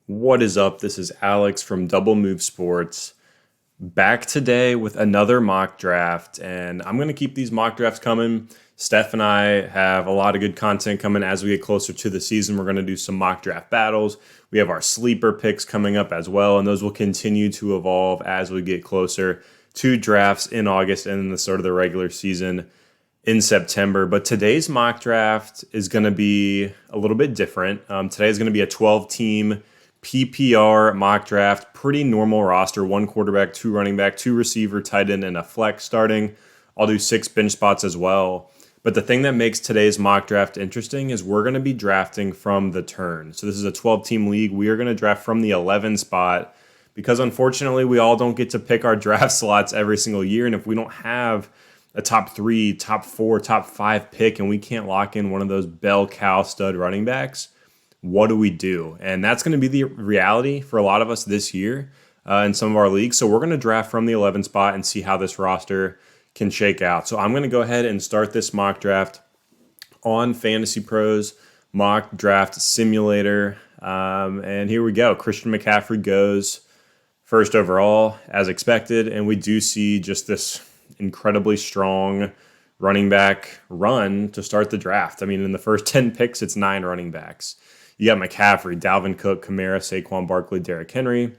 What is up? This is Alex from Double Move Sports. Back today with another mock draft, and I'm going to keep these mock drafts coming. Stef and I have a lot of good content coming as we get closer to the season. We're going to do some mock draft battles. We have our sleeper picks coming up as well, and those will continue to evolve as we get closer to drafts in August and then the start of the regular season in September. But today's mock draft is going to be a little bit different. Today is going to be a 12-team PPR mock draft, pretty normal roster, 1 quarterback, 2 running back, 2 receiver, tight end, and a flex starting. I'll do 6 bench spots as well. But the thing that makes today's mock draft interesting is we're going to be drafting from the turn. So this is a 12-team league. We are going to draft from the 11 spot because unfortunately we all don't get to pick our draft slots every single year. And if we don't have a top 3, top 4, top 5 pick and we can't lock in one of those bell cow stud running backs, what do we do? And that's going to be the reality for a lot of us this year in some of our leagues. So we're going to draft from the 11 spot and see how this roster can shake out. So I'm going to go ahead and start this mock draft on FantasyPros mock draft simulator. And here we go. Christian McCaffrey goes first overall as expected. And we do see just this incredibly strong running back run to start the draft. I mean, in the first 10 picks, it's 9 running backs. You got McCaffrey, Dalvin Cook, Kamara, Saquon Barkley, Derrick Henry.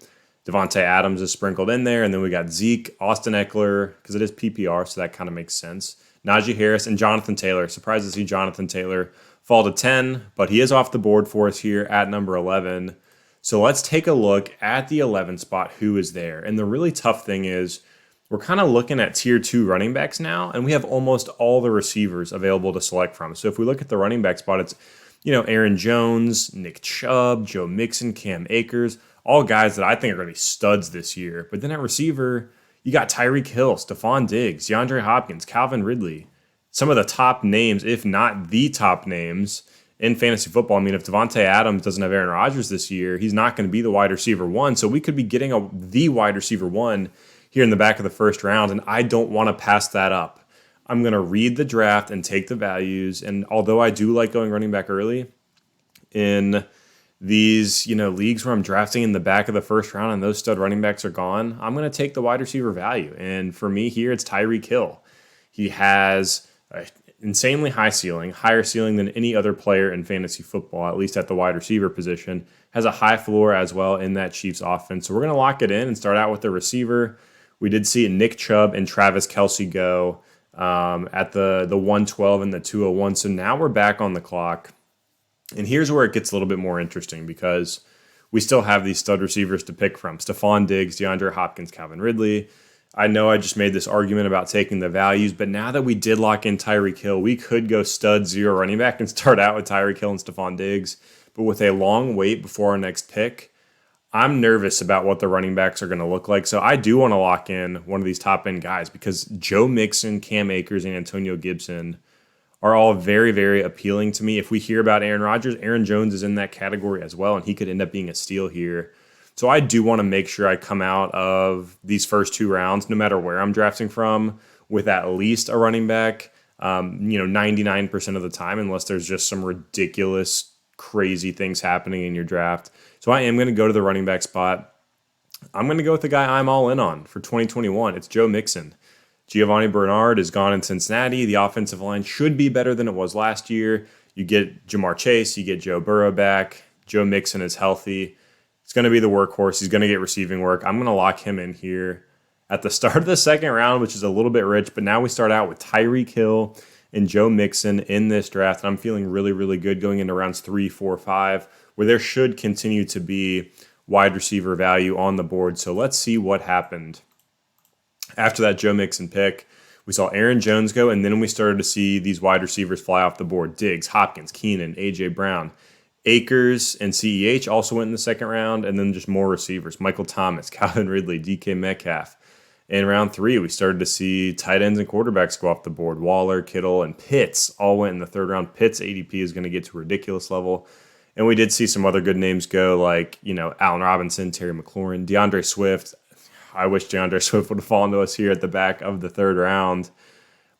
Devontae Adams is sprinkled in there. And then we got Zeke, Austin Eckler, because it is PPR, so that kind of makes sense. Najee Harris and Jonathan Taylor. Surprised to see Jonathan Taylor fall to 10, but he is off the board for us here at number 11. So let's take a look at the 11 spot, who is there. And the really tough thing is we're kind of looking at tier 2 running backs now, and we have almost all the receivers available to select from. So if we look at the running back spot, it's Aaron Jones, Nick Chubb, Joe Mixon, Cam Akers, all guys that I think are going to be studs this year. But then at receiver, you got Tyreek Hill, Stephon Diggs, DeAndre Hopkins, Calvin Ridley. Some of the top names, if not the top names in fantasy football. I mean, if Devontae Adams doesn't have Aaron Rodgers this year, he's not going to be the wide receiver 1. So we could be getting the wide receiver 1 here in the back of the first round, and I don't want to pass that up. I'm going to read the draft and take the values. And although I do like going running back early in these, leagues where I'm drafting in the back of the first round and those stud running backs are gone, I'm going to take the wide receiver value. And for me here, it's Tyreek Hill. He has an insanely high ceiling, higher ceiling than any other player in fantasy football, at least at the wide receiver position. Has a high floor as well in that Chiefs offense. So we're going to lock it in and start out with the receiver. We did see Nick Chubb and Travis Kelce go at the 112 and the 201. So now we're back on the clock. And here's where it gets a little bit more interesting because we still have these stud receivers to pick from. Stephon Diggs, DeAndre Hopkins, Calvin Ridley. I know I just made this argument about taking the values, but now that we did lock in Tyreek Hill, we could go stud 0 running back and start out with Tyreek Hill and Stephon Diggs. But with a long wait before our next pick, I'm nervous about what the running backs are going to look like. So I do want to lock in one of these top-end guys because Joe Mixon, Cam Akers, and Antonio Gibson are all very, very appealing to me. If we hear about Aaron Rodgers, Aaron Jones is in that category as well, and he could end up being a steal here. So I do want to make sure I come out of these first 2 rounds, no matter where I'm drafting from, with at least a running back, 99% of the time, unless there's just some ridiculous, crazy things happening in your draft. So I am going to go to the running back spot. I'm going to go with the guy I'm all in on for 2021. It's Joe Mixon. Giovanni Bernard is gone in Cincinnati. The offensive line should be better than it was last year. You get Jamar Chase, you get Joe Burrow back. Joe Mixon is healthy. He's going to be the workhorse. He's going to get receiving work. I'm going to lock him in here at the start of the second round, which is a little bit rich. But now we start out with Tyreek Hill and Joe Mixon in this draft. And I'm feeling really, really good going into rounds 3, 4, 5, where there should continue to be wide receiver value on the board. So let's see what happened. After that Joe Mixon pick, we saw Aaron Jones go, and then we started to see these wide receivers fly off the board. Diggs, Hopkins, Keenan, A.J. Brown. Akers and CEH also went in the second round, and then just more receivers. Michael Thomas, Calvin Ridley, DK Metcalf. In round 3, we started to see tight ends and quarterbacks go off the board. Waller, Kittle, and Pitts all went in the third round. Pitts' ADP is going to get to a ridiculous level. And we did see some other good names go, like, Allen Robinson, Terry McLaurin, DeAndre Swift. I wish DeAndre Swift would have fallen to us here at the back of the third round.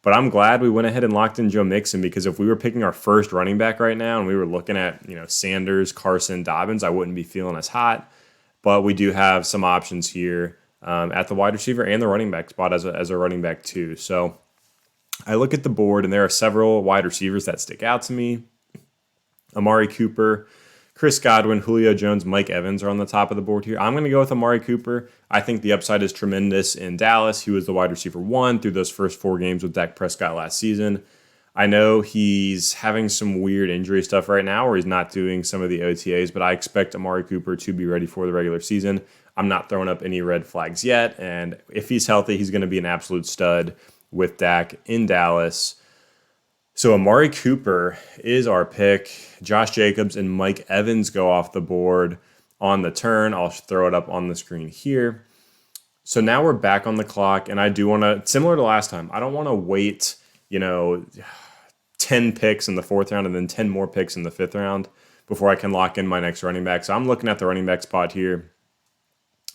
But I'm glad we went ahead and locked in Joe Mixon, because if we were picking our first running back right now and we were looking at, Sanders, Carson, Dobbins, I wouldn't be feeling as hot. But we do have some options here at the wide receiver and the running back spot as a running back too. So I look at the board and there are several wide receivers that stick out to me. Amari Cooper, Chris Godwin, Julio Jones, Mike Evans are on the top of the board here. I'm going to go with Amari Cooper. I think the upside is tremendous in Dallas. He was the wide receiver 1 through those first 4 games with Dak Prescott last season. I know he's having some weird injury stuff right now where he's not doing some of the OTAs, but I expect Amari Cooper to be ready for the regular season. I'm not throwing up any red flags yet, and if he's healthy, he's going to be an absolute stud with Dak in Dallas. So Amari Cooper is our pick. Josh Jacobs and Mike Evans go off the board on the turn. I'll throw it up on the screen here. So now we're back on the clock, and I do want to, similar to last time, I don't want to wait, 10 picks in the 4th round and then 10 more picks in the 5th round before I can lock in my next running back. So I'm looking at the running back spot here,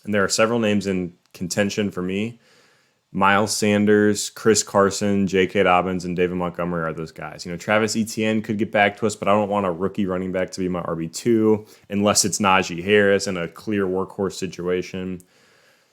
and there are several names in contention for me. Miles Sanders, Chris Carson, J.K. Dobbins, and David Montgomery are those guys. Travis Etienne could get back to us, but I don't want a rookie running back to be my RB2 unless it's Najee Harris in a clear workhorse situation.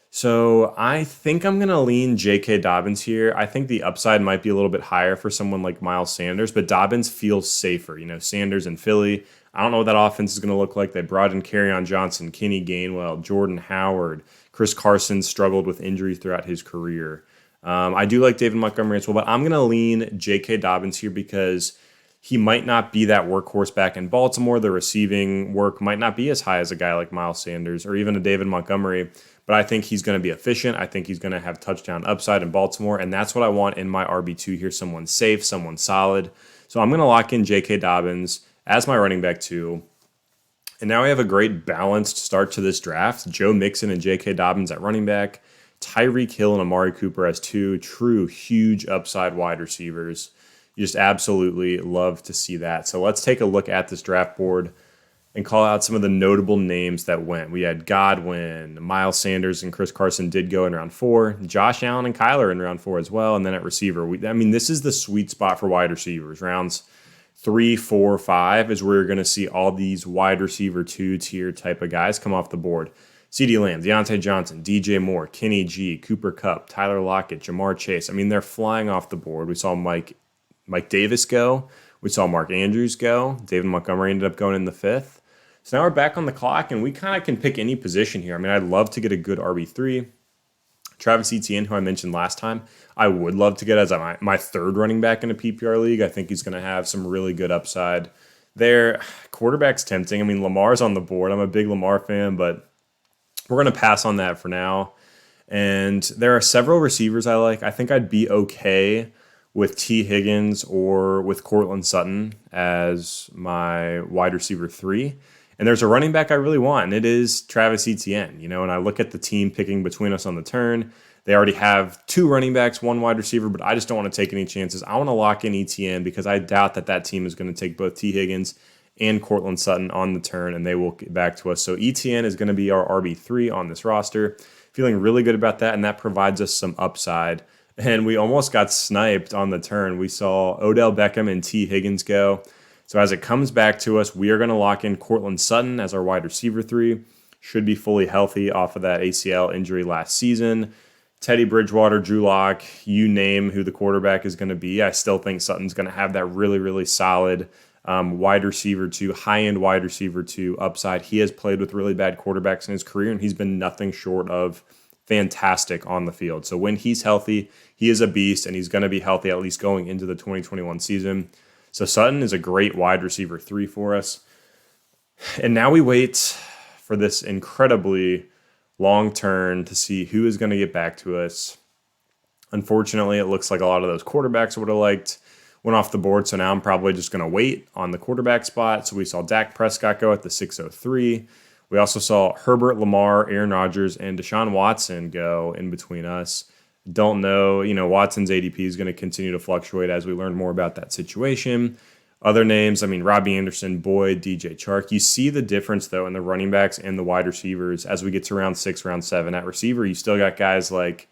So I think I'm going to lean J.K. Dobbins here. I think the upside might be a little bit higher for someone like Miles Sanders, but Dobbins feels safer. Sanders in Philly, I don't know what that offense is going to look like. They brought in Kerryon Johnson, Kenny Gainwell, Jordan Howard. Chris Carson struggled with injuries throughout his career. I do like David Montgomery as well, but I'm going to lean J.K. Dobbins here because he might not be that workhorse back in Baltimore. The receiving work might not be as high as a guy like Miles Sanders or even a David Montgomery, but I think he's going to be efficient. I think he's going to have touchdown upside in Baltimore, and that's what I want in my RB2 here, someone safe, someone solid. So I'm going to lock in J.K. Dobbins as my running back 2. And now we have a great balanced start to this draft. Joe Mixon and J.K. Dobbins at running back. Tyreek Hill and Amari Cooper as 2 true huge upside wide receivers. You just absolutely love to see that. So let's take a look at this draft board and call out some of the notable names that went. We had Godwin, Miles Sanders, and Chris Carson did go in round 4. Josh Allen and Kyler in round 4 as well. And then at receiver, this is the sweet spot for wide receivers. Rounds 3, 4, 5 is where you're going to see all these wide receiver 2-tier type of guys come off the board. CeeDee Lamb, Deontay Johnson, DJ Moore, Kenny G, Cooper Kupp, Tyler Lockett, Jamar Chase. They're flying off the board. We saw Mike Davis go. We saw Mark Andrews go. David Montgomery ended up going in the 5th. So now we're back on the clock, and we kind of can pick any position here. I'd love to get a good RB3. Travis Etienne, who I mentioned last time, I would love to get as my 3rd running back in a PPR league. I think he's going to have some really good upside there. Quarterback's tempting. Lamar's on the board. I'm a big Lamar fan, but we're going to pass on that for now. And there are several receivers I like. I think I'd be okay with T. Higgins or with Courtland Sutton as my wide receiver 3. And there's a running back I really want, and it is Travis Etienne. And I look at the team picking between us on the turn. They already have 2 running backs, 1 wide receiver, but I just don't want to take any chances. I want to lock in Etienne because I doubt that team is going to take both T. Higgins and Courtland Sutton on the turn, and they will get back to us. So Etienne is going to be our RB3 on this roster. Feeling really good about that, and that provides us some upside. And we almost got sniped on the turn. We saw Odell Beckham and T. Higgins go. So as it comes back to us, we are going to lock in Courtland Sutton as our wide receiver 3. Should be fully healthy off of that ACL injury last season. Teddy Bridgewater, Drew Lock, you name who the quarterback is going to be. I still think Sutton's going to have that really, really solid wide receiver 2, high-end wide receiver 2 upside. He has played with really bad quarterbacks in his career, and he's been nothing short of fantastic on the field. So when he's healthy, he is a beast, and he's going to be healthy at least going into the 2021 season. So Sutton is a great wide receiver 3 for us. And now we wait for this incredibly long turn to see who is going to get back to us. Unfortunately, it looks like a lot of those quarterbacks I would have liked went off the board, so now I'm probably just going to wait on the quarterback spot. So we saw Dak Prescott go at the 603. We also saw Herbert, Lamar, Aaron Rodgers, and Deshaun Watson go in between us. Don't know, Watson's ADP is going to continue to fluctuate as we learn more about that situation. Other names, Robbie Anderson, Boyd, DJ Chark. You see the difference, though, in the running backs and the wide receivers as we get to round 6, round 7. At receiver, you still got guys like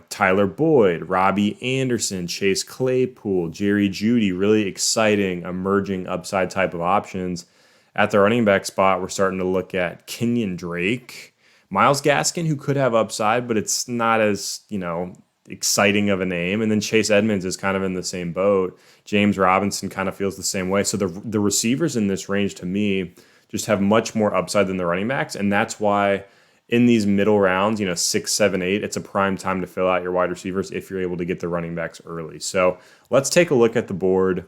Tyler Boyd, Robbie Anderson, Chase Claypool, Jerry Jeudy, really exciting, emerging upside type of options. At the running back spot, we're starting to look at Kenyon Drake, Myles Gaskin, who could have upside, but it's not as, exciting of a name. And then Chase Edmonds is kind of in the same boat. James Robinson kind of feels the same way. So the receivers in this range, to me, just have much more upside than the running backs. And that's why in these middle rounds, 6, 7, 8, it's a prime time to fill out your wide receivers if you're able to get the running backs early. So let's take a look at the board.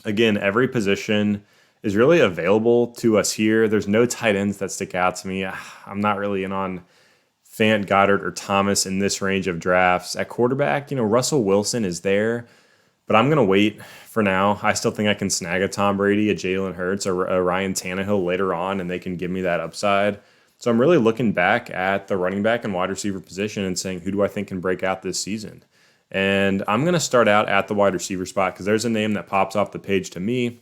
Again, every position is really available to us here. There's no tight ends that stick out to me. I'm not really in on Fant, Goddard, or Thomas in this range of drafts. At quarterback, Russell Wilson is there, but I'm going to wait for now. I still think I can snag a Tom Brady, a Jalen Hurts, or a Ryan Tannehill later on, and they can give me that upside. So I'm really looking back at the running back and wide receiver position and saying, who do I think can break out this season? And I'm going to start out at the wide receiver spot because there's a name that pops off the page to me.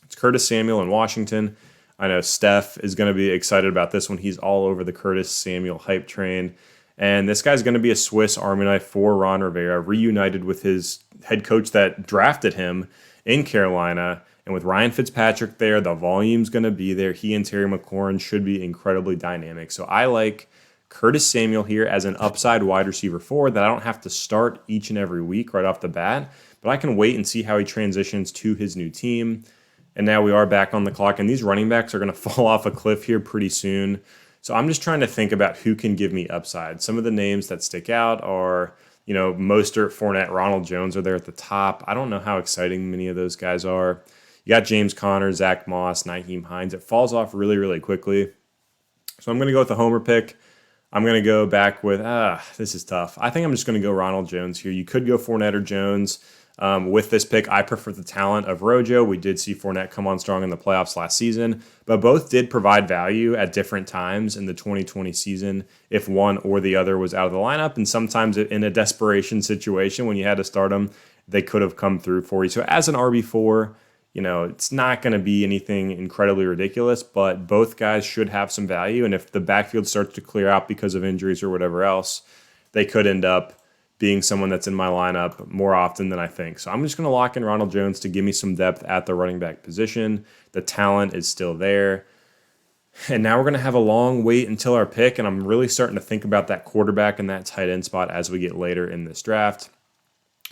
It's Curtis Samuel in Washington. I know Stef is going to be excited about this one. He's all over the Curtis Samuel hype train. And this guy's going to be a Swiss Army knife for Ron Rivera, reunited with his head coach that drafted him in Carolina. And with Ryan Fitzpatrick there, the volume's going to be there. He and Terry McLaurin should be incredibly dynamic. So I like Curtis Samuel here as an upside wide receiver forward that I don't have to start each and every week right off the bat, but I can wait and see how he transitions to his new team. And now we are back on the clock, and these running backs are going to fall off a cliff here pretty soon. So I'm just trying to think about who can give me upside. Some of the names that stick out are, Mostert, Fournette, Ronald Jones are there at the top. I don't know how exciting many of those guys are. You got James Conner, Zach Moss, Nyheim Hines. It falls off really, really quickly. So I'm going to go with the homer pick. I'm going to go back with, this is tough. I think I'm just going to go Ronald Jones here. You could go Fournette or Jones. With this pick, I prefer the talent of Rojo. We did see Fournette come on strong in the playoffs last season, but both did provide value at different times in the 2020 season if one or the other was out of the lineup. And sometimes in a desperation situation when you had to start them, they could have come through for you. So as an RB4, it's not going to be anything incredibly ridiculous, but both guys should have some value. And if the backfield starts to clear out because of injuries or whatever else, they could end up being someone that's in my lineup more often than I think. So I'm just going to lock in Ronald Jones to give me some depth at the running back position. The talent is still there. And now we're going to have a long wait until our pick, and I'm really starting to think about that quarterback and that tight end spot as we get later in this draft.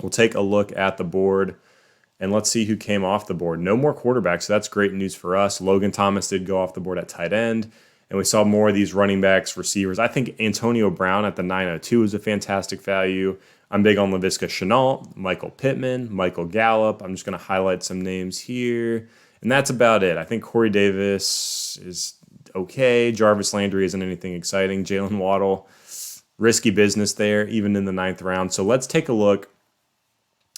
We'll take a look at the board. And let's see who came off the board. No more quarterbacks, so that's great news for us. Logan Thomas did go off the board at tight end, and we saw more of these running backs, receivers. I think Antonio Brown at the 902 is a fantastic value. I'm big on Laviska Shenault, Michael Pittman, Michael Gallup. I'm just going to highlight some names here, and that's about it. I think Corey Davis is okay. Jarvis Landry isn't anything exciting. Jalen Waddle, risky business there, even in the 9th round. So let's take a look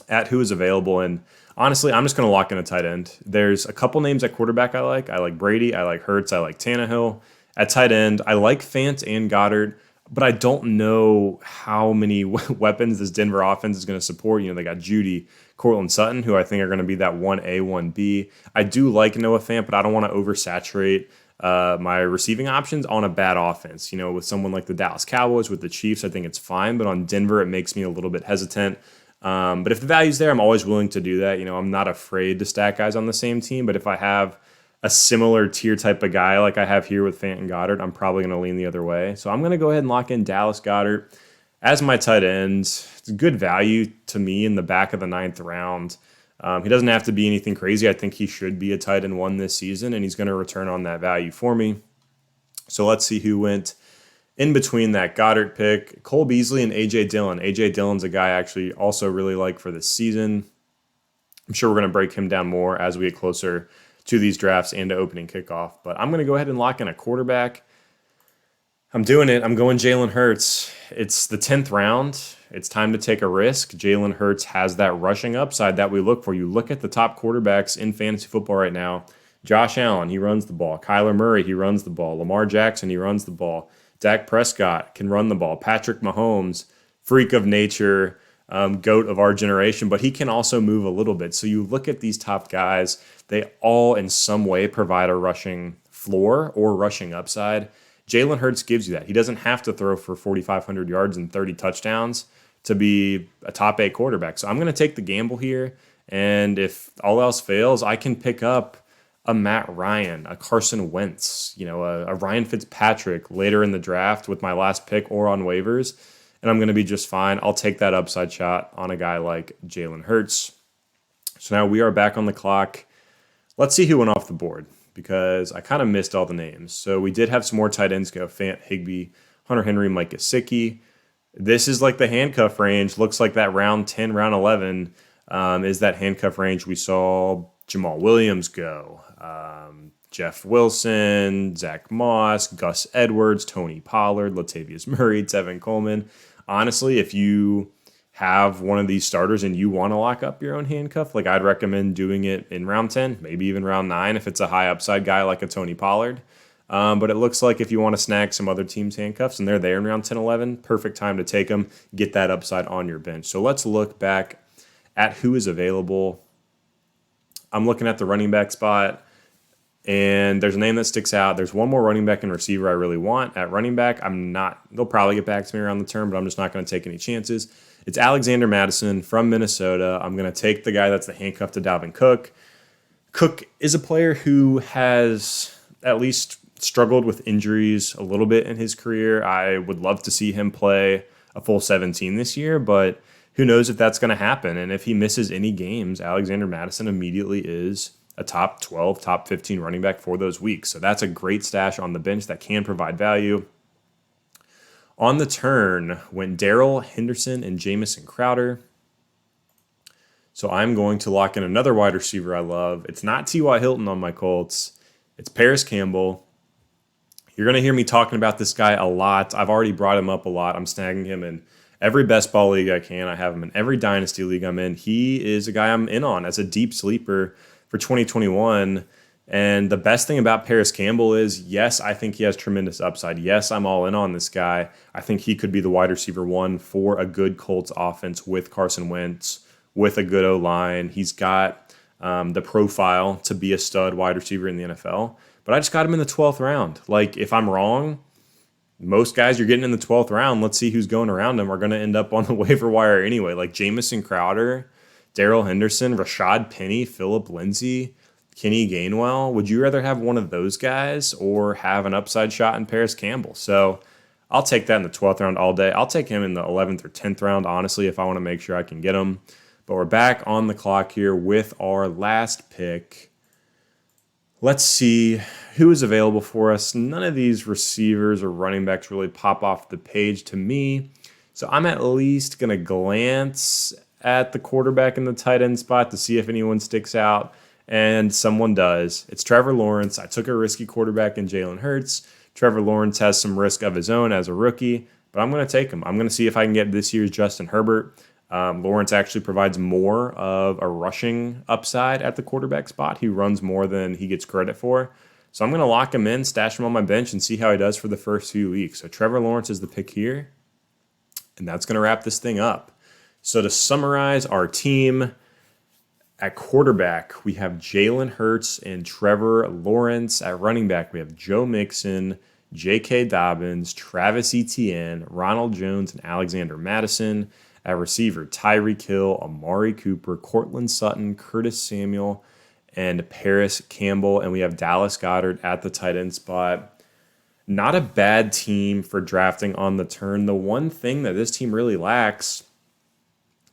at who is available, and honestly, I'm just going to lock in a tight end. There's a couple names at quarterback I like. I like Brady. I like Hurts. I like Tannehill. At tight end, I like Fant and Goddard, but I don't know how many weapons this Denver offense is going to support. They got Jeudy, Courtland Sutton, who I think are going to be that 1A, 1B. I do like Noah Fant, but I don't want to oversaturate my receiving options on a bad offense. With someone like the Dallas Cowboys, with the Chiefs, I think it's fine, but on Denver, it makes me a little bit hesitant. But if the value's there, I'm always willing to do that. I'm not afraid to stack guys on the same team, but if I have a similar tier type of guy like I have here with Fant and Goddard, I'm probably going to lean the other way. So I'm going to go ahead and lock in Dallas Goedert as my tight end. It's good value to me in the back of the 9th round. He doesn't have to be anything crazy. I think he should be a tight end 1 this season, and he's going to return on that value for me. So let's see who went in between that Goddard pick. Cole Beasley and A.J. Dillon. A.J. Dillon's a guy I actually also really like for this season. I'm sure we're going to break him down more as we get closer to these drafts and to opening kickoff. But I'm going to go ahead and lock in a quarterback. I'm doing it. I'm going Jalen Hurts. It's the 10th round. It's time to take a risk. Jalen Hurts has that rushing upside that we look for. You look at the top quarterbacks in fantasy football right now. Josh Allen, he runs the ball. Kyler Murray, he runs the ball. Lamar Jackson, he runs the ball. Dak Prescott can run the ball. Patrick Mahomes, freak of nature, GOAT of our generation, but he can also move a little bit. So you look at these top guys, they all in some way provide a rushing floor or rushing upside. Jalen Hurts gives you that. He doesn't have to throw for 4,500 yards and 30 touchdowns to be a top 8 quarterback. So I'm going to take the gamble here. And if all else fails, I can pick up a Matt Ryan, a Carson Wentz, a Ryan Fitzpatrick later in the draft with my last pick or on waivers, and I'm going to be just fine. I'll take that upside shot on a guy like Jalen Hurts. So now we are back on the clock. Let's see who went off the board because I kind of missed all the names. So we did have some more tight ends go. Fant, Higbee, Hunter Henry, Mike Gesicki. This is like the handcuff range. Looks like that round 10, round 11 is that handcuff range we saw Jamal Williams go. Jeff Wilson, Zach Moss, Gus Edwards, Tony Pollard, Latavius Murray, Tevin Coleman. Honestly, if you have one of these starters and you want to lock up your own handcuff, like I'd recommend doing it in round 10, maybe even round 9 if it's a high upside guy like a Tony Pollard. But it looks like if you want to snag some other team's handcuffs and they're there in round 10, 11, perfect time to take them, get that upside on your bench. So let's look back at who is available. I'm looking at the running back spot. And there's a name that sticks out. There's one more running back and receiver I really want. At running back, they'll probably get back to me around the turn, but I'm just not going to take any chances. It's Alexander Mattison from Minnesota. I'm going to take the guy that's the handcuff to Dalvin Cook. Cook is a player who has at least struggled with injuries a little bit in his career. I would love to see him play a full 17 this year, but who knows if that's going to happen. And if he misses any games, Alexander Mattison immediately is a top 12, top 15 running back for those weeks. So that's a great stash on the bench that can provide value. On the turn went Darrell Henderson and Jamison Crowder. So I'm going to lock in another wide receiver I love. It's not T.Y. Hilton on my Colts. It's Paris Campbell. You're going to hear me talking about this guy a lot. I've already brought him up a lot. I'm snagging him in every best ball league I can. I have him in every dynasty league I'm in. He is a guy I'm in on as a deep sleeper for 2021. And the best thing about Paris Campbell is, yes, I think he has tremendous upside. Yes, I'm all in on this guy. I think he could be the wide receiver one for a good Colts offense with Carson Wentz, with a good O-line. He's got the profile to be a stud wide receiver in the NFL. But I just got him in the 12th round. Like, if I'm wrong, most guys you're getting in the 12th round, let's see who's going around him, are going to end up on the waiver wire anyway. Like Jamison Crowder, Darrell Henderson, Rashad Penny, Phillip Lindsay, Kenny Gainwell. Would you rather have one of those guys or have an upside shot in Paris Campbell? So I'll take that in the 12th round all day. I'll take him in the 11th or 10th round, honestly, if I want to make sure I can get him. But we're back on the clock here with our last pick. Let's see who is available for us. None of these receivers or running backs really pop off the page to me. So I'm at least going to glance at the quarterback and the tight end spot to see if anyone sticks out. And someone does. It's Trevor Lawrence. I took a risky quarterback in Jalen Hurts. Trevor Lawrence has some risk of his own as a rookie, but I'm going to take him. I'm going to see if I can get this year's Justin Herbert. Lawrence actually provides more of a rushing upside at the quarterback spot. He runs more than he gets credit for. So I'm going to lock him in, stash him on my bench, and see how he does for the first few weeks. So Trevor Lawrence is the pick here, and that's going to wrap this thing up. So to summarize our team, at quarterback, we have Jalen Hurts and Trevor Lawrence. At running back, we have Joe Mixon, J.K. Dobbins, Travis Etienne, Ronald Jones, and Alexander Mattison. At receiver, Tyreek Hill, Amari Cooper, Cortland Sutton, Curtis Samuel, and Paris Campbell. And we have Dallas Goedert at the tight end spot. Not a bad team for drafting on the turn. The one thing that this team really lacks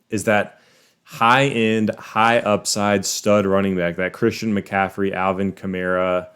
is that high-end, high-upside stud running back, that Christian McCaffrey, Alvin Kamara,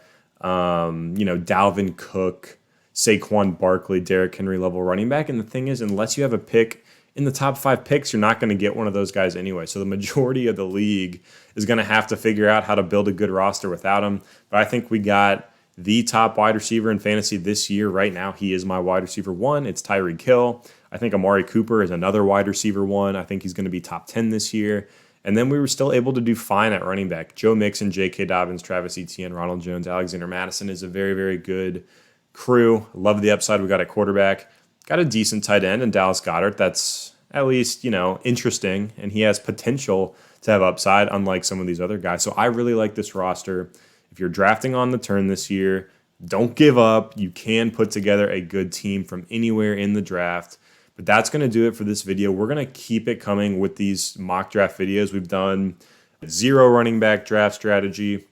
Dalvin Cook, Saquon Barkley, Derrick Henry level running back. And the thing is, unless you have a pick in the top 5 picks, you're not going to get one of those guys anyway. So the majority of the league is going to have to figure out how to build a good roster without him. But I think we got the top wide receiver in fantasy this year. Right now, he is my wide receiver one. It's Tyreek Hill. I think Amari Cooper is another wide receiver one. I think he's going to be top 10 this year. And then we were still able to do fine at running back. Joe Mixon, J.K. Dobbins, Travis Etienne, Ronald Jones, Alexander Mattison is a very, very good crew. Love the upside we got at quarterback. Got a decent tight end in Dallas Goedert that's at least, interesting. And he has potential to have upside, unlike some of these other guys. So I really like this roster. If you're drafting on the turn this year, Don't give up. You can put together a good team from anywhere in the draft. But that's going to do it for this video. We're going to keep it coming with these mock draft videos. We've done 0 running back draft strategy.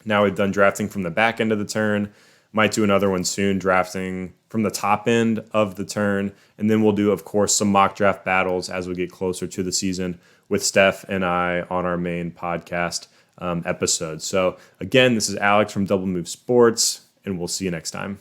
Now we've done drafting from the back end of the turn. Might do another one soon, drafting from the top end of the turn. And then we'll do, of course, some mock draft battles as we get closer to the season with Stef and I on our main podcast episode. So again, this is Alex from Double Move Sports, and we'll see you next time.